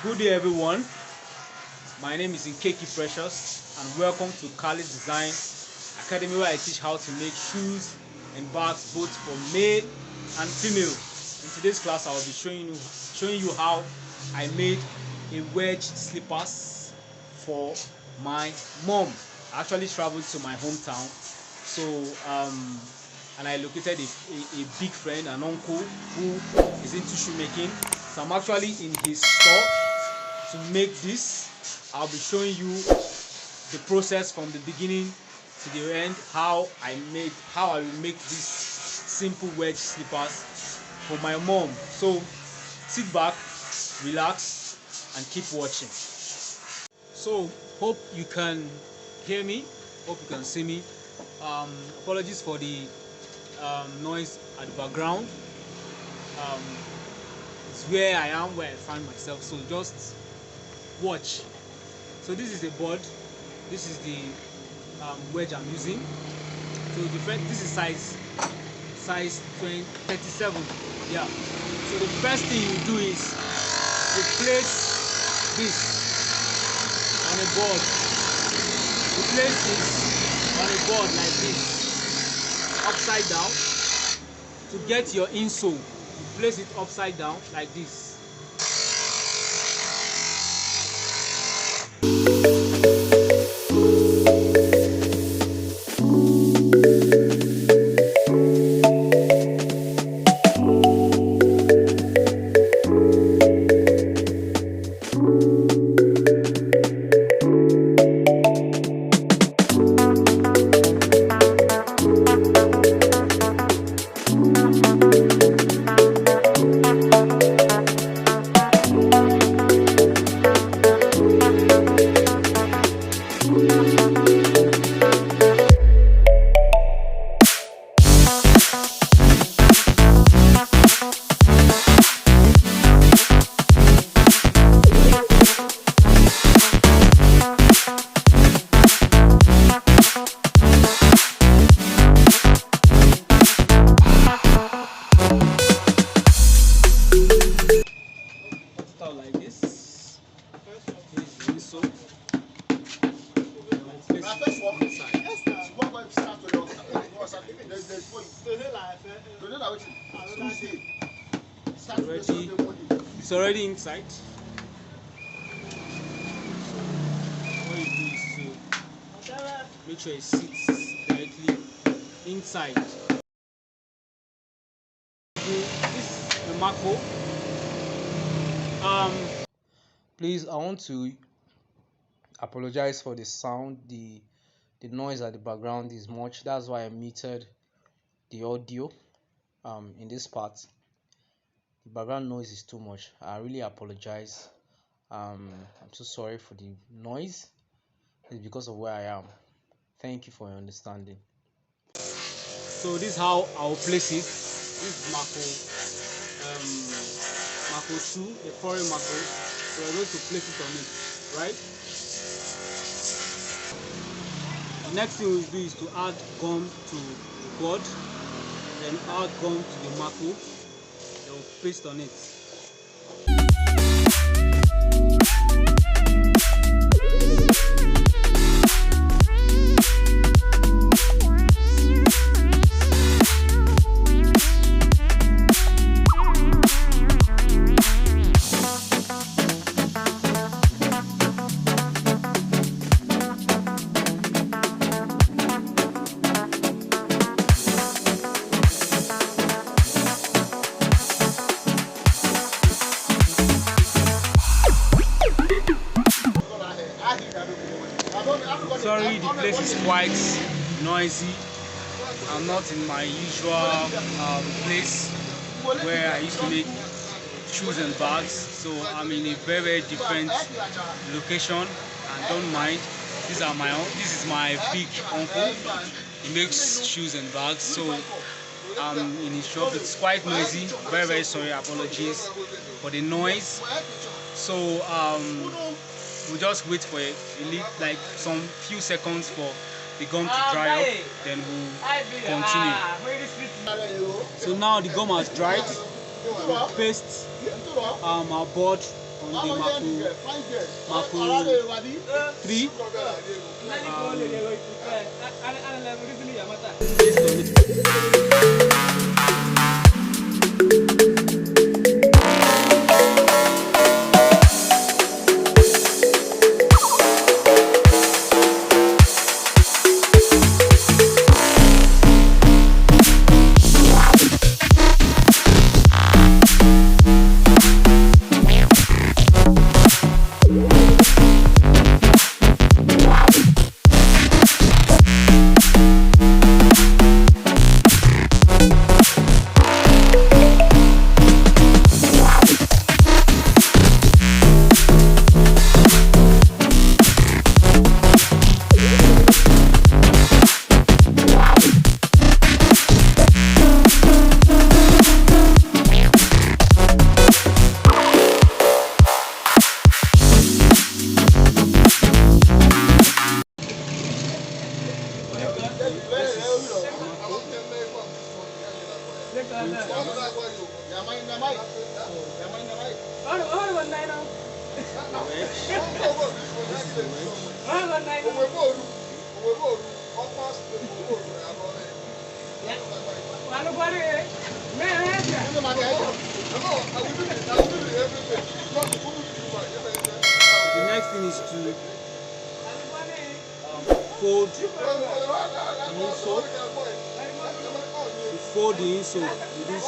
Good day everyone, my name is Nkeki Precious and welcome to Kali Design Academy, where I teach how to make shoes and bags both for male and female. In today's class I will be showing you how I made a wedge slippers for my mom. I actually traveled to my hometown, so and I located a big friend, an uncle who is into shoemaking. So I'm actually in his store to make this. I'll be showing you the process from the beginning to the end, how I will make these simple wedge slippers for my mom. So sit back, relax and keep watching. So hope you can hear me, hope you can see me. Apologies for the noise at the background. It's where I am, where I find myself, so just watch. So this is a board, this is the wedge I'm using. So this is size 37. Yeah. So the first thing you do is you place this on a board. You place this on a board like this, upside down. To get your insole, you place it upside down like this. Like this. Here's the insole. It's already inside. What you do is to make sure it sits directly inside. This is the macro. Please, I want to apologize for the sound. The noise at the background is much. That's why I muted the audio in this part. The background noise is too much. I really apologize. I'm so sorry for the noise. It's because of where I am. Thank you for your understanding. So this is how I'll place it. This is Marco 2, a foreign Marco. So we're going to place it on it, right? The next thing we'll do is to add gum to the board, then add gum to the Marco, then we'll paste on it. Sorry, the place is quite noisy. I'm not in my usual place where I used to make shoes and bags, so I'm in a very different location, and don't mind. This is my big uncle. He makes shoes and bags, so I'm in his shop. It's quite noisy. Very sorry, apologies for the noise. So we'll just wait for like some few seconds for the gum to dry up, then we'll continue. So now the gum has dried. We'll paste our board on the Mako 3. The next thing is to fold the insole. To fold the insole with this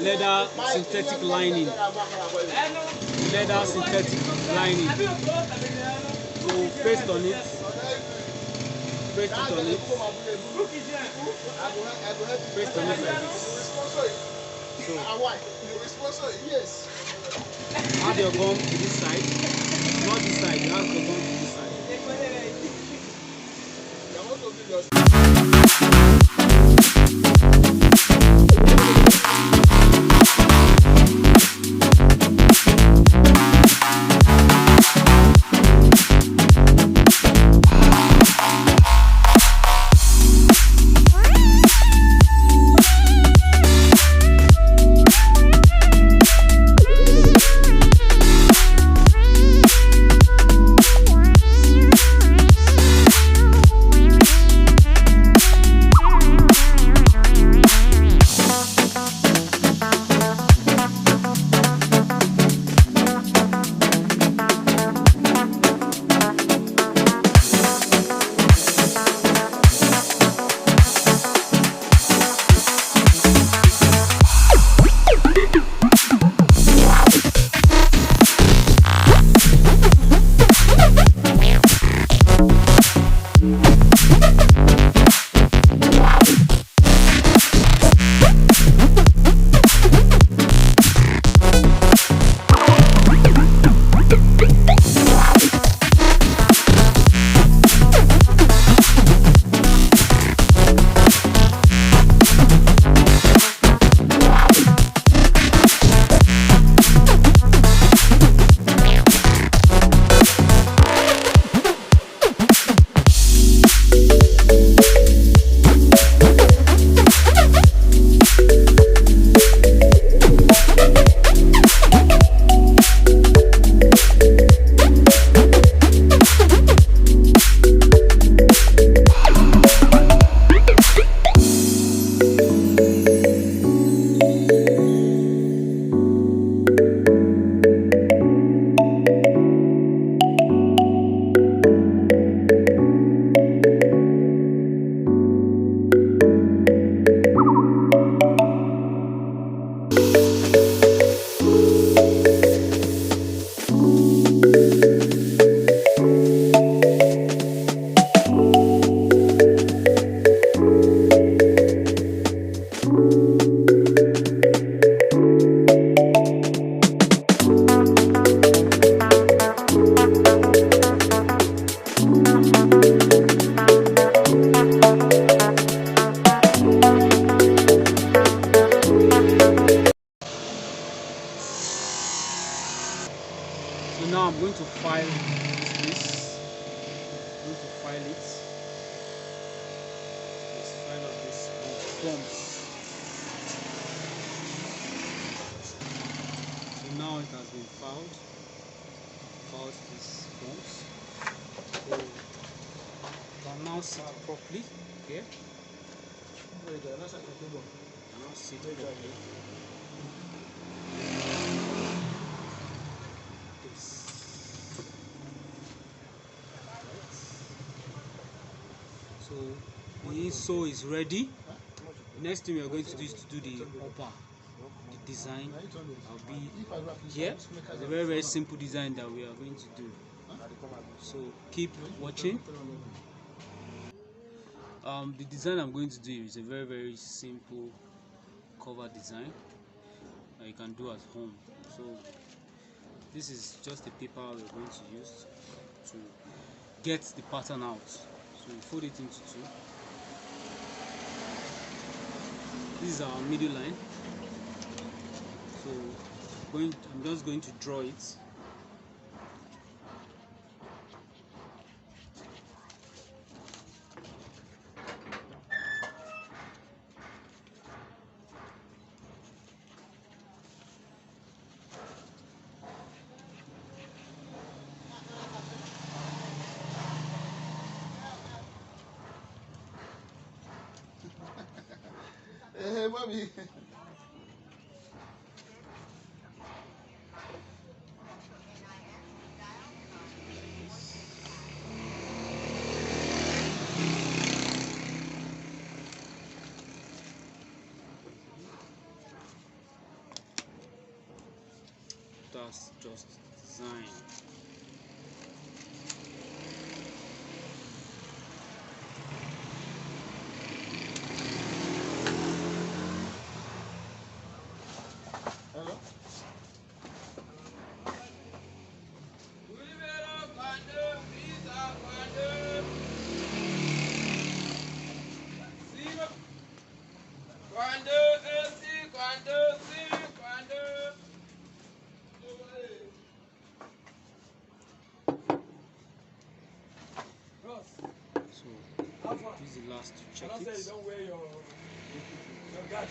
leather synthetic lining. Leather synthetic lining. So paste on it. Paste it on it. Paste on it like this. So yes. Add your gum to this side. Not this side, you have your gum to this side. now I'm going to file this. I'm going to file it. Let's file up this forms. So now it has been filed these forms. So can now sit properly here. Now sit properly. So the insole is ready. The next thing we are going to do is to do the upper. The design will be here. It's a very simple design that we are going to do. So keep watching. The design I'm going to do is a very simple cover design that you can do at home. So this is just the paper we're going to use to get the pattern out. So we fold it into two. This is our middle line. So I'm just going to draw it. Hey, mommy. That's just design. Hello? So this is the last to check it. Don't wear your gadget.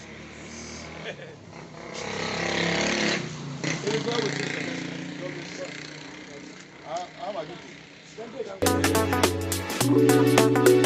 How about you?